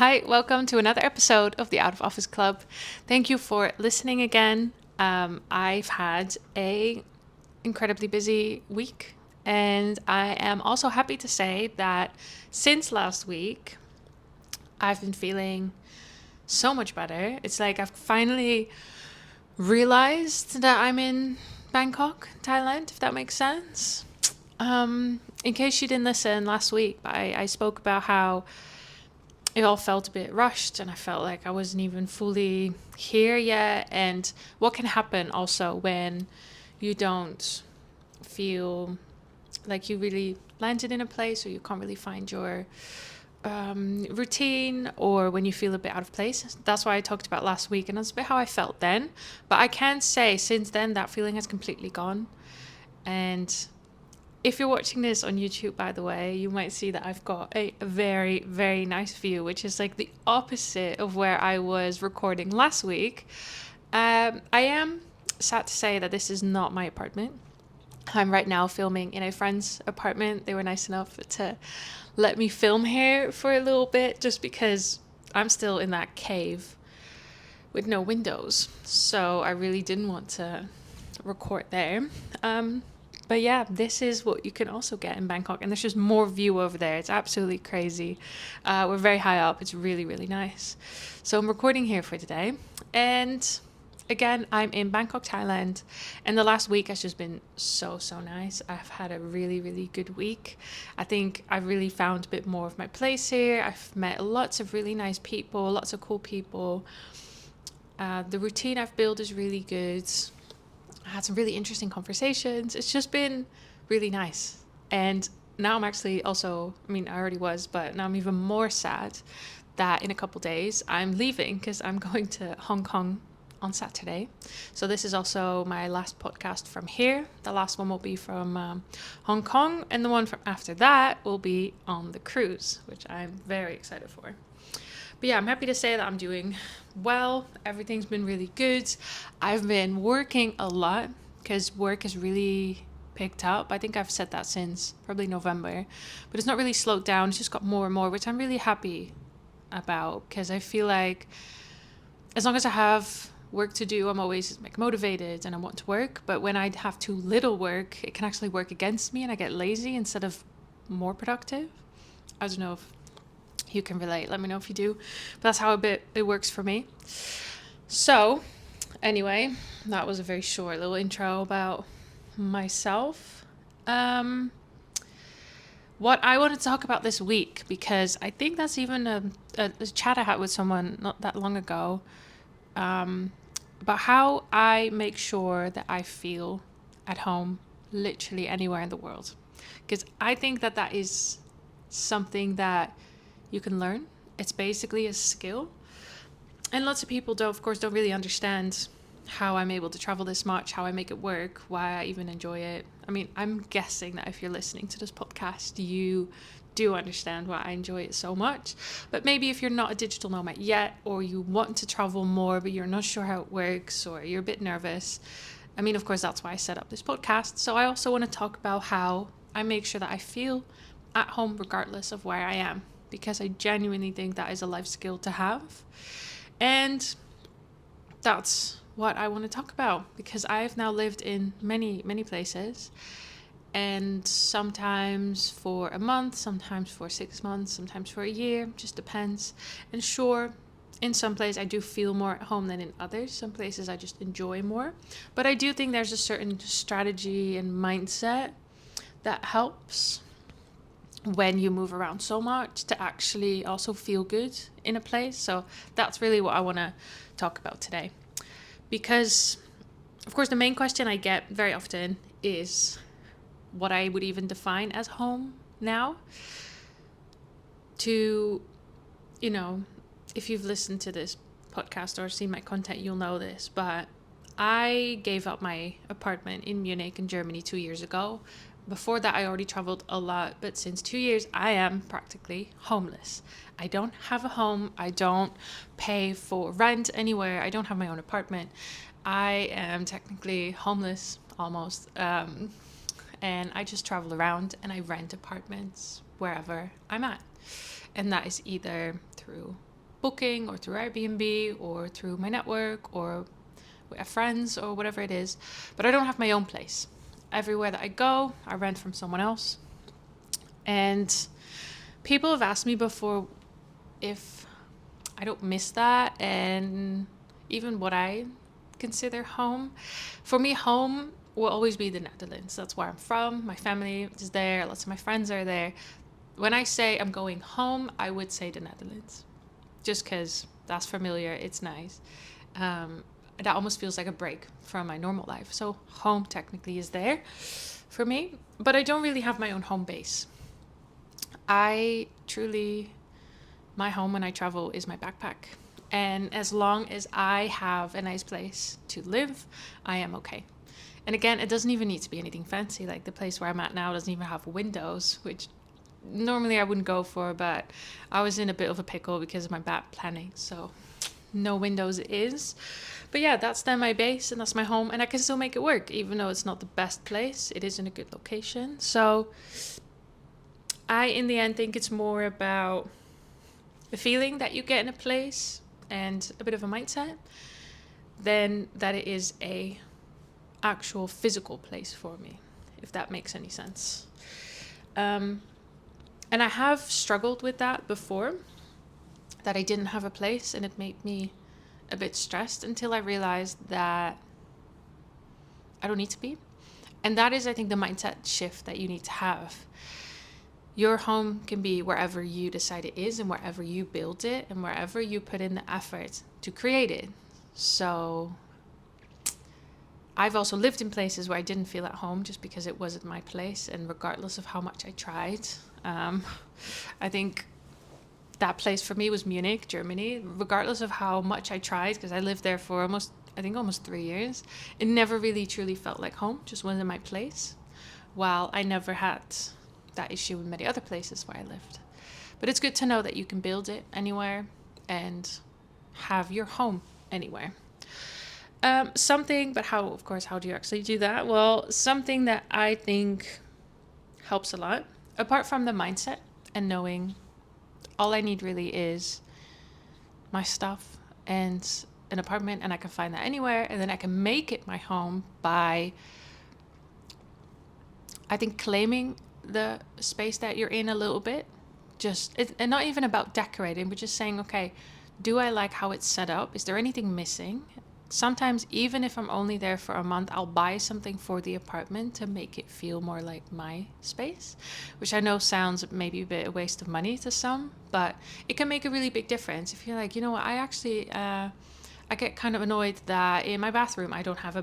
Hi, welcome to another episode of the Out of Office Club. Thank you for listening again. I've had a incredibly busy week, and I am also happy to say that since last week, I've been feeling so much better. It's like I've finally realized that I'm in Bangkok, Thailand, if that makes sense. In case you didn't listen last week, I spoke about how it all felt a bit rushed and I felt like I wasn't even fully here yet. And what can happen also when you don't feel like you really landed in a place, or you can't really find your routine, or when you feel a bit out of place. That's why I talked about last week, and that's a bit how I felt then. But I can say since then that feeling has completely gone. And if you're watching this on YouTube, by the way, you might see that I've got a very, very nice view, which is like the opposite of where I was recording last week. I am sad to say that this is not my apartment. I'm right now filming in a friend's apartment. They were nice enough to let me film here for a little bit just because I'm still in that cave with no windows. So I really didn't want to record there. But yeah, this is what you can also get in Bangkok. And there's just more view over there. It's absolutely crazy. We're very high up. It's really, really nice. So I'm recording here for today. And again, I'm in Bangkok, Thailand. And the last week has just been so, so nice. I've had a really, really good week. I think I've really found a bit more of my place here. I've met lots of really nice people, lots of cool people. The routine I've built is really good. I had some really interesting conversations. It's just been really nice. And now I'm actually also, I already was, but now I'm even more sad that in a couple days I'm leaving because I'm going to Hong Kong on Saturday. So this is also my last podcast from here. The last one will be from Hong Kong, and the one from after that will be on the cruise, which I'm very excited for. But yeah, I'm happy to say that I'm doing well. Everything's been really good. I've been working a lot because work has really picked up. I think I've said that since probably November, but it's not really slowed down. It's just got more and more, which I'm really happy about because I feel like as long as I have work to do, I'm always like motivated and I want to work. But when I have too little work, it can actually work against me and I get lazy instead of more productive. I don't know if you can relate. Let me know if you do. But that's how it works for me. So anyway, that was a very short little intro about myself. What I wanted to talk about this week, because I think that's even a chat I had with someone not that long ago, about how I make sure that I feel at home literally anywhere in the world. Because I think that is something that you can learn. It's basically a skill. And lots of people don't really understand how I'm able to travel this much, how I make it work, why I even enjoy it. I'm guessing that if you're listening to this podcast, you do understand why I enjoy it so much. But maybe if you're not a digital nomad yet, or you want to travel more, but you're not sure how it works, or you're a bit nervous. Of course, that's why I set up this podcast. So I also want to talk about how I make sure that I feel at home regardless of where I am, because I genuinely think that is a life skill to have. And that's what I want to talk about, because I've now lived in many, many places, and sometimes for a month, sometimes for 6 months, sometimes for a year, just depends. And sure, in some places I do feel more at home than in others. Some places I just enjoy more. But I do think there's a certain strategy and mindset that helps when you move around so much to actually also feel good in a place. So that's really what I want to talk about today. Because, of course, the main question I get very often is what I would even define as home now. If you've listened to this podcast or seen my content, you'll know this, but I gave up my apartment in Munich in Germany 2 years ago. Before that, I already traveled a lot, but since 2 years, I am practically homeless. I don't have a home. I don't pay for rent anywhere. I don't have my own apartment. I am technically homeless, almost. And I just travel around and I rent apartments wherever I'm at. And that is either through booking or through Airbnb or through my network or with friends or whatever it is. But I don't have my own place. Everywhere that I go, I rent from someone else. And people have asked me before if I don't miss that and even what I consider home. For me, home will always be the Netherlands. That's where I'm from. My family is there. Lots of my friends are there. When I say I'm going home, I would say the Netherlands. Just because that's familiar. It's nice. That almost feels like a break from my normal life. So home technically is there for me. But I don't really have my own home base. My home when I travel is my backpack. And as long as I have a nice place to live, I am okay. And again, it doesn't even need to be anything fancy. Like the place where I'm at now doesn't even have windows, which normally I wouldn't go for, but I was in a bit of a pickle because of my bad planning. So no windows is. But yeah, that's then my base and that's my home. And I can still make it work, even though it's not the best place. It is in a good location. So I, in the end, think it's more about the feeling that you get in a place and a bit of a mindset than that it is a actual physical place for me, if that makes any sense. And I have struggled with that before, that I didn't have a place, and it made me a bit stressed until I realized that I don't need to be. And that is, I think, the mindset shift that you need to have. Your home can be wherever you decide it is and wherever you build it and wherever you put in the effort to create it. So I've also lived in places where I didn't feel at home just because it wasn't my place. And regardless of how much I tried, I think that place for me was Munich, Germany. Regardless of how much I tried, because I lived there for almost 3 years, it never really truly felt like home, just wasn't my place. While I never had that issue in many other places where I lived. But it's good to know that you can build it anywhere and have your home anywhere. But how do you actually do that? Well, something that I think helps a lot, apart from the mindset and knowing all I need really is my stuff and an apartment, and I can find that anywhere, and then I can make it my home by, I think, claiming the space that you're in a little bit. And not even about decorating, but just saying, okay, do I like how it's set up? Is there anything missing? Sometimes, even if I'm only there for a month, I'll buy something for the apartment to make it feel more like my space, which I know sounds maybe a bit a waste of money to some, but it can make a really big difference. If you're like, you know what, I get kind of annoyed that in my bathroom I don't have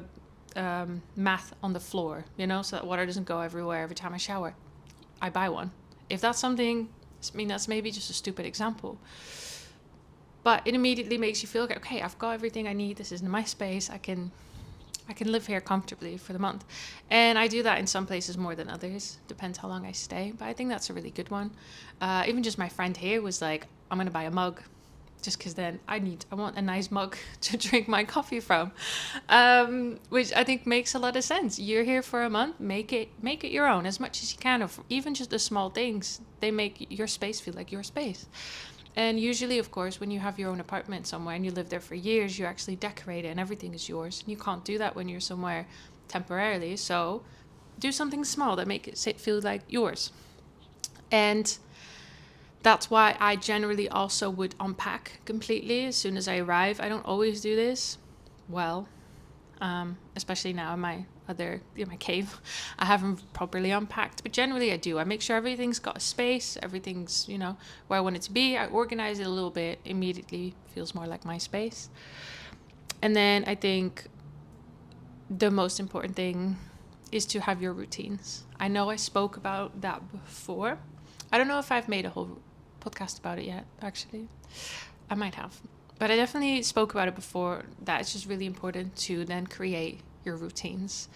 a mat on the floor, so that water doesn't go everywhere every time I shower. I buy one. If that's something, that's maybe just a stupid example, but it immediately makes you feel like, okay, I've got everything I need. This is my space. I can live here comfortably for the month. And I do that in some places more than others. Depends how long I stay. But I think that's a really good one. Even just my friend here was like, I'm going to buy a mug. Just because then I want a nice mug to drink my coffee from, which I think makes a lot of sense. You're here for a month, make it your own as much as you can, or even just the small things. They make your space feel like your space. And usually, of course, when you have your own apartment somewhere and you live there for years, you actually decorate it and everything is yours. And you can't do that when you're somewhere temporarily. So do something small that make it feel like yours. And that's why I generally also would unpack completely as soon as I arrive. I don't always do this well, especially now in my cave. I haven't properly unpacked, but generally I do. I make sure everything's got a space, everything's, where I want it to be. I organize it a little bit, immediately feels more like my space. And then I think the most important thing is to have your routines. I know I spoke about that before. I don't know if I've made a whole podcast about it yet, actually. I might have. But I definitely spoke about it before, that it's just really important to then create your routines.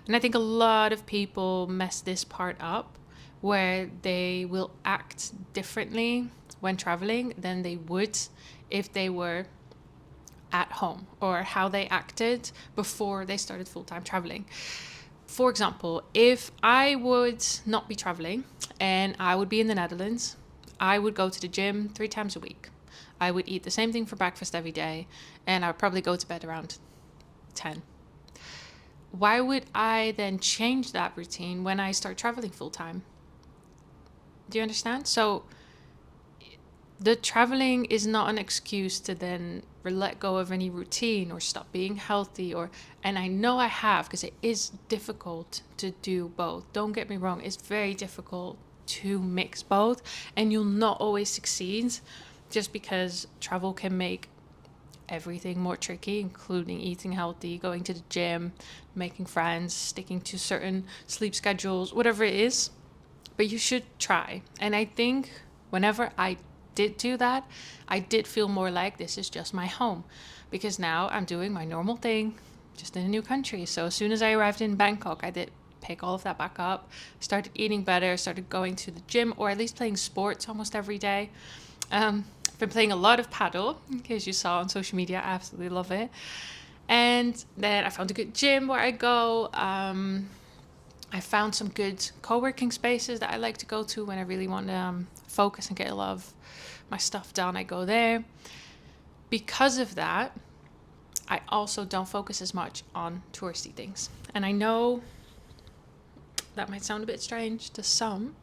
And I think a lot of people mess this part up, where they will act differently when traveling than they would if they were at home, or how they acted before they started full-time traveling. For example, if I would not be traveling and I would be in the Netherlands, I would go to the gym 3 times a week. I would eat the same thing for breakfast every day, and I would probably go to bed around 10. Why would I then change that routine when I start traveling full time? Do you understand? So the traveling is not an excuse to then let go of any routine or stop being healthy, or and I know I have, because it is difficult to do both. Don't get me wrong, it's very difficult to mix both, and you'll not always succeed, just because travel can make everything more tricky, including eating healthy, going to the gym, making friends, sticking to certain sleep schedules, whatever it is. But you should try. And I think whenever I did do that, I did feel more like this is just my home, because now I'm doing my normal thing just in a new country. So as soon as I arrived in Bangkok, I did pick all of that back up, started eating better, started going to the gym, or at least playing sports almost every day. I've been playing a lot of paddle, in case you saw on social media. I absolutely love it. And then I found a good gym where I go. I found some good co-working spaces that I like to go to when I really want to focus and get a lot of my stuff done. I go there. Because of that, I also don't focus as much on touristy things. And I know that might sound a bit strange to some,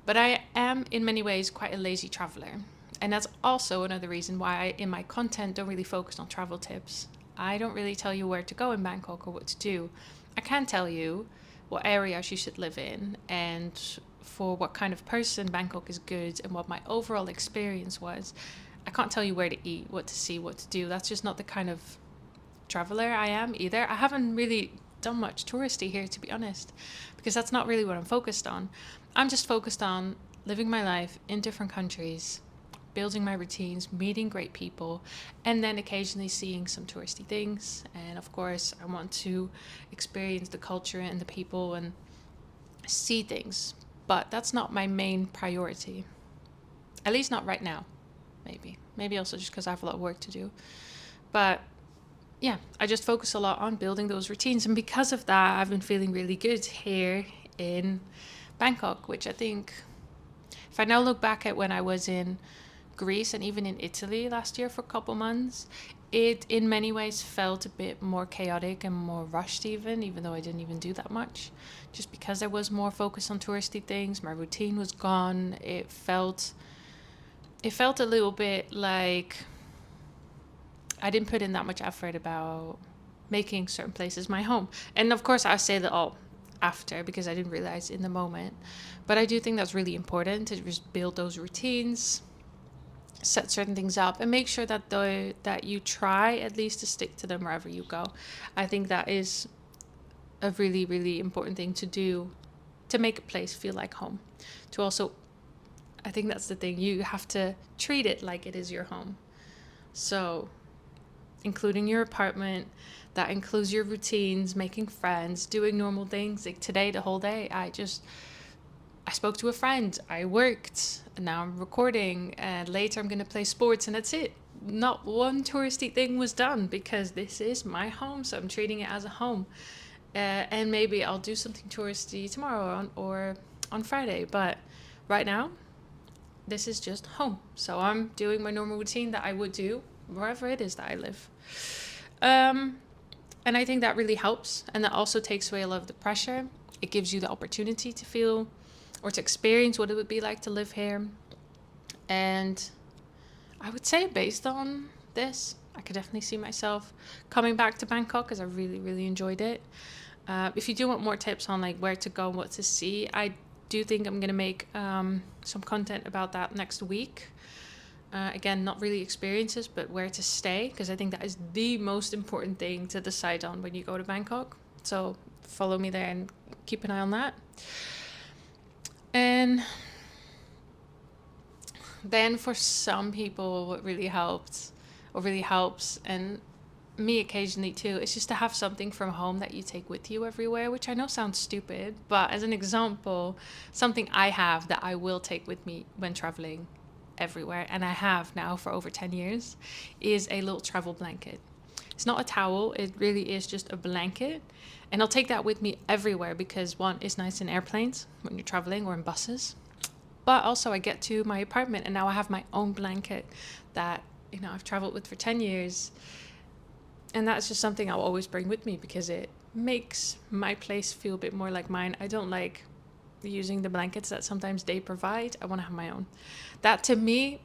but I am in many ways quite a lazy traveler. And that's also another reason why I, in my content, don't really focus on travel tips. I don't really tell you where to go in Bangkok or what to do. I can tell you what areas you should live in, and for what kind of person Bangkok is good, and what my overall experience was. I can't tell you where to eat, what to see, what to do. That's just not the kind of traveler I am either. I haven't really done much touristy here, to be honest, because that's not really what I'm focused on. I'm just focused on living my life in different countries, building my routines, meeting great people, and then occasionally seeing some touristy things. And of course, I want to experience the culture and the people and see things. But that's not my main priority. At least not right now. Maybe also just because I have a lot of work to do. But yeah, I just focus a lot on building those routines. And because of that, I've been feeling really good here in Bangkok, which I think, if I now look back at when I was in Greece and even in Italy last year for a couple months, it in many ways felt a bit more chaotic and more rushed, even though I didn't even do that much, just because I was more focused on touristy things. My routine was gone. It felt a little bit like I didn't put in that much effort about making certain places my home. And of course, I say that all after, because I didn't realize in the moment. But I do think that's really important, to just build those routines, set certain things up, and make sure that you try at least to stick to them wherever you go. I think that is a really, really important thing to do, to make a place feel like home. To also, I think that's the thing, you have to treat it like it is your home. So including your apartment, that includes your routines, making friends, doing normal things. Like today, the whole day, I spoke to a friend, I worked, and now I'm recording, and later I'm going to play sports, and that's it. Not one touristy thing was done, because this is my home, so I'm treating it as a home. And maybe I'll do something touristy tomorrow or on Friday, but right now, this is just home. So I'm doing my normal routine that I would do wherever it is that I live. And I think that really helps, and that also takes away a lot of the pressure. It gives you the opportunity to feel or to experience what it would be like to live here. And I would say, based on this, I could definitely see myself coming back to Bangkok, because I really, really enjoyed it. If you do want more tips on like where to go and what to see, I do think I'm going to make some content about that next week. Again, not really experiences, but where to stay, because I think that is the most important thing to decide on when you go to Bangkok. So follow me there and keep an eye on that. And then for some people, what really helps, and me occasionally too, is just to have something from home that you take with you everywhere, which I know sounds stupid, but as an example, something I have that I will take with me when traveling everywhere, and I have now for over 10 years, is a little travel blanket. It's not a towel, it really is just a blanket, and I'll take that with me everywhere, because one, it's nice in airplanes when you're traveling, or in buses. But also I get to my apartment and now I have my own blanket that, I've traveled with for 10 years. And that's just something I'll always bring with me because it makes my place feel a bit more like mine. I don't like using the blankets that sometimes they provide. I want to have my own. That to me,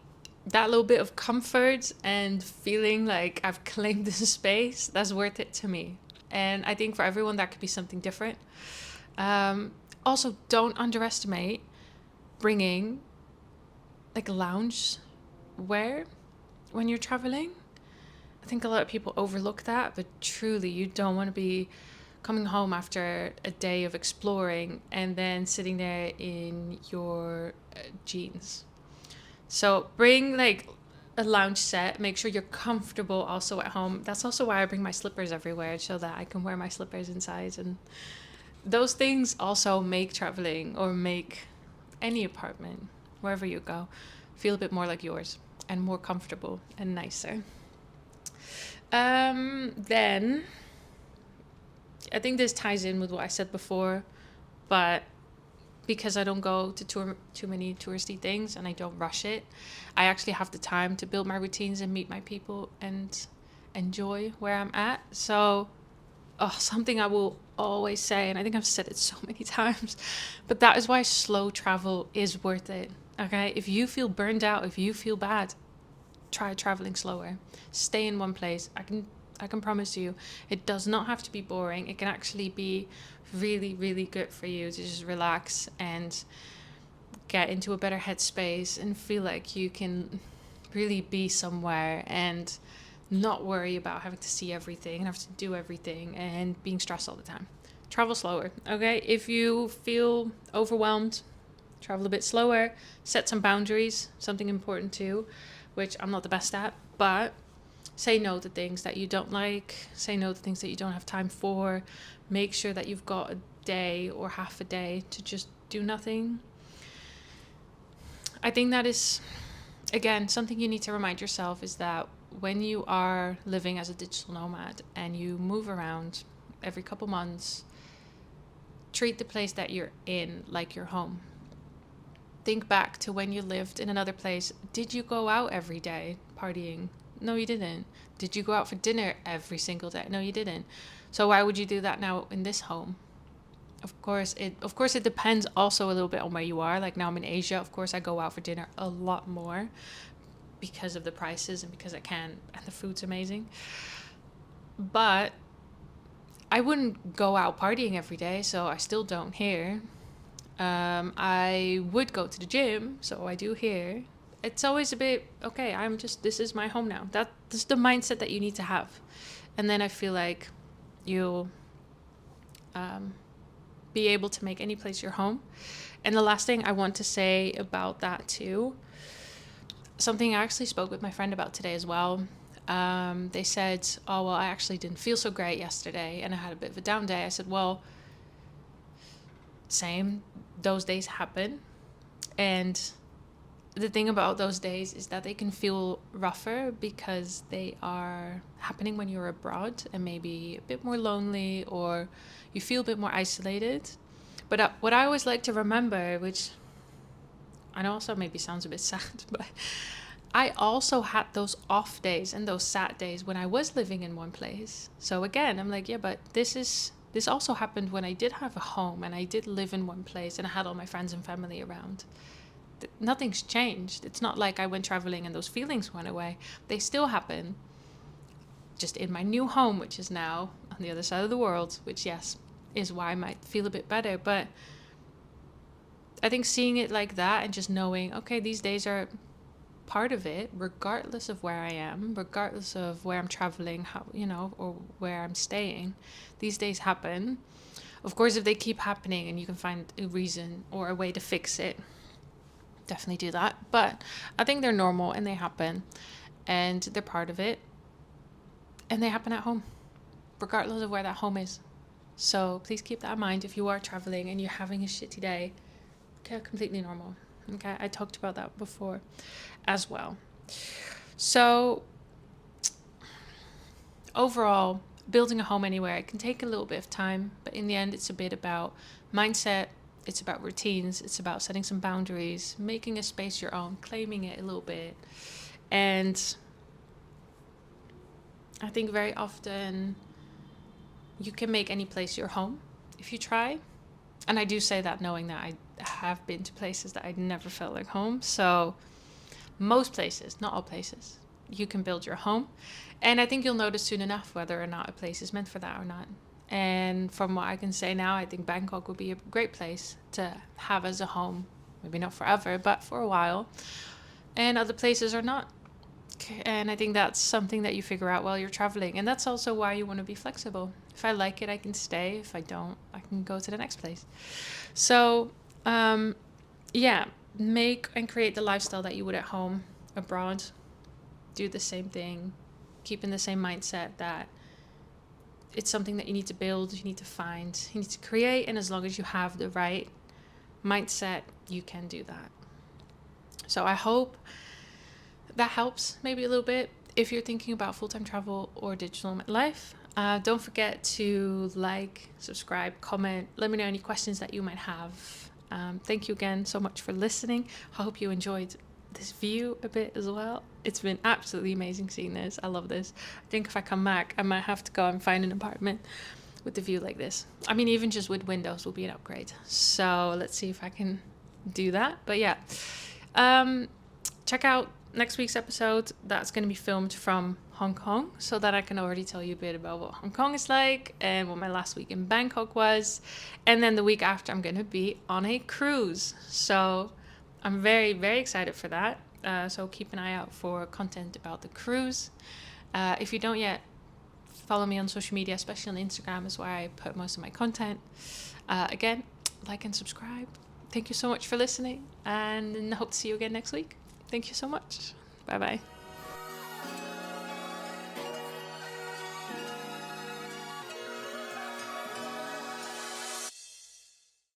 that little bit of comfort and feeling like I've claimed this space, that's worth it to me. And I think for everyone that could be something different. Also, don't underestimate bringing like lounge wear when you're traveling. I think a lot of people overlook that, but truly you don't want to be coming home after a day of exploring and then sitting there in your jeans. So bring like a lounge set, make sure you're comfortable also at home. That's also why I bring my slippers everywhere so that I can wear my slippers inside. And those things also make traveling or make any apartment, wherever you go, feel a bit more like yours and more comfortable and nicer. Then I think this ties in with what I said before, but because I don't go to too many touristy things and I don't rush it, I actually have the time to build my routines and meet my people and enjoy where I'm at. So, something I will always say, and I think I've said it so many times, but that is why slow travel is worth it. Okay, if you feel burned out, if you feel bad, try traveling slower. Stay in one place. I can promise you, it does not have to be boring. It can actually be really, really good for you to just relax and get into a better headspace and feel like you can really be somewhere and not worry about having to see everything and have to do everything and being stressed all the time. Travel slower, okay? If you feel overwhelmed, travel a bit slower. Set some boundaries, something important too, which I'm not the best at, but say no to things that you don't like. Say no to things that you don't have time for. Make sure that you've got a day or half a day to just do nothing. I think that is, again, something you need to remind yourself is that when you are living as a digital nomad and you move around every couple months, treat the place that you're in like your home. Think back to when you lived in another place. Did you go out every day partying? No, you didn't. Did you go out for dinner every single day? No, you didn't. So why would you do that now in this home? Of course it depends also a little bit on where you are. Like now I'm in Asia, of course I go out for dinner a lot more because of the prices and because I can, and the food's amazing. But I wouldn't go out partying every day, so I still don't here. I would go to the gym, so I do here. It's always a bit, okay, this is my home now. That's the mindset that you need to have. And then I feel like you'll be able to make any place your home. And the last thing I want to say about that too, something I actually spoke with my friend about today as well. They said, oh, well, I actually didn't feel so great yesterday and I had a bit of a down day. I said, well, same, those days happen. And the thing about those days is that they can feel rougher because they are happening when you're abroad and maybe a bit more lonely or you feel a bit more isolated. But what I always like to remember, which I know also maybe sounds a bit sad, but I also had those off days and those sad days when I was living in one place. So again, I'm like, yeah, but this also happened when I did have a home and I did live in one place and I had all my friends and family around. Nothing's changed. It's not like I went traveling and those feelings went away. They still happen, just in my new home, which is now on the other side of the world, which, yes, is why I might feel a bit better. But I think seeing it like that and just knowing, okay, these days are part of it, regardless of where I am, regardless of where I'm traveling, how, or where I'm staying, these days happen. Of course, if they keep happening and you can find a reason or a way to fix it, definitely do that. But I think they're normal and they happen and they're part of it and they happen at home, regardless of where that home is. So please keep that in mind if you are traveling and you're having a shitty day. Okay, completely normal. Okay, I talked about that before as well. So overall, building a home anywhere, it can take a little bit of time, but in the end, it's a bit about mindset, It's about routines. It's about setting some boundaries, making a space your own, claiming it a little bit. And I think very often you can make any place your home if you try. And I do say that knowing that I have been to places that I never felt like home. So most places, not all places, you can build your home. And I think you'll notice soon enough whether or not a place is meant for that or not. And from what I can say now, I think Bangkok would be a great place to have as a home. Maybe not forever, but for a while. And other places are not. And I think that's something that you figure out while you're traveling. And that's also why you want to be flexible. If I like it, I can stay. If I don't, I can go to the next place. So, yeah, make and create the lifestyle that you would at home, abroad. Do the same thing. Keep in the same mindset that it's something that you need to build, you need to find, you need to create. And as long as you have the right mindset, you can do that. So I hope that helps maybe a little bit if you're thinking about full-time travel or digital nomad life. Don't forget to like, subscribe, comment. Let me know any questions that you might have. Thank you again so much for listening. I hope you enjoyed this view a bit as well. It's been absolutely amazing seeing this. I love this. I think if I come back, I might have to go and find an apartment with the view like this. I mean, even just with windows will be an upgrade. So let's see if I can do that. But yeah, check out next week's episode. That's going to be filmed from Hong Kong, so that I can already tell you a bit about what Hong Kong is like and what my last week in Bangkok was. And then the week after, I'm going to be on a cruise. So I'm very, very excited for that. So keep an eye out for content about the cruise. If you don't yet, follow me on social media, especially on Instagram is where I put most of my content. Again, like and subscribe. Thank you so much for listening, and I hope to see you again next week. Thank you so much. Bye-bye.